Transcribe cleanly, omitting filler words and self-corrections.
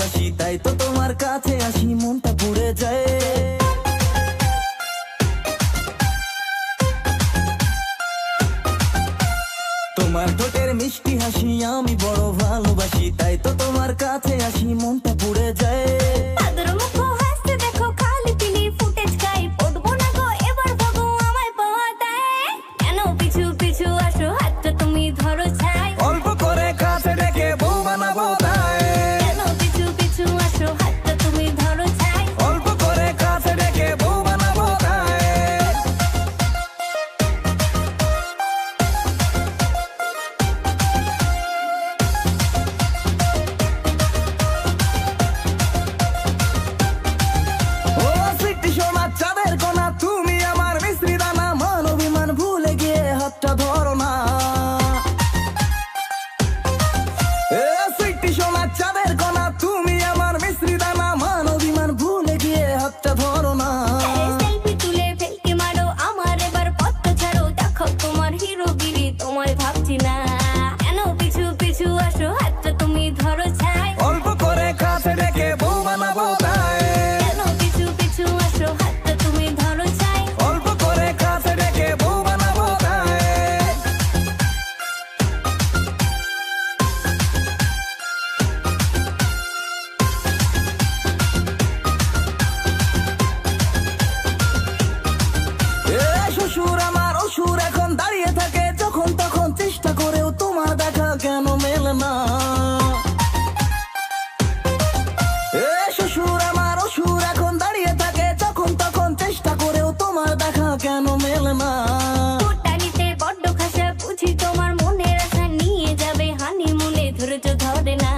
ভালোবাসি, তাই তো তোমার কাছে আসি, মনটা পুড়ে যায়। তোমার ঠোঁটের মিষ্টি হাসি আমি বড় ভালোবাসি, তাই তো তোমার কাছে আসি, মনটা পুড়ে যায়। অল্প করে কাছে ডেকে বউ বানাবো তাই, অল্প করে কাছে ডেকে বউ বানাবো তাই। ও সিটি সোনা চাঁদের কোনা, তুমি আমার মিশ্রি দানা, মান অভিমান ভুলে গিয়ে হাতটা ধরো না। চাঁদের কোনা, তুমি আমার মিশ্রি দানা, মান অভিমান ভুলে গিয়ে হাতটা ধরো না। তোমায় ভাবছি না, কেন পিছু পিছু আসো, হাতটা তুমি ধরো ছাই। অল্প করে কাছে ডেকে বউ বানাবো তাই, কেন পিছু পিছু আসো, হাতটা তুমি ধরো ছাই। অল্প করে কাছে ডেকে বউ বানাবো তাই। শ্বশুর আমার অসুর এখন দাঁড়িয়ে থাকে, যখন তখন চেষ্টা করেও তোমার দেখা কেন মেলে না। শ্বশুর আমার অসুর এখন দাঁড়িয়ে থাকে, যখন তখন চেষ্টা করেও তোমার দেখা কেন মেলে না। টানিতে বড্ড খাসা, বুঝি তোমার মনের আশা নিয়ে যাবে হানিমুনে, ধৈর্য ধরে না।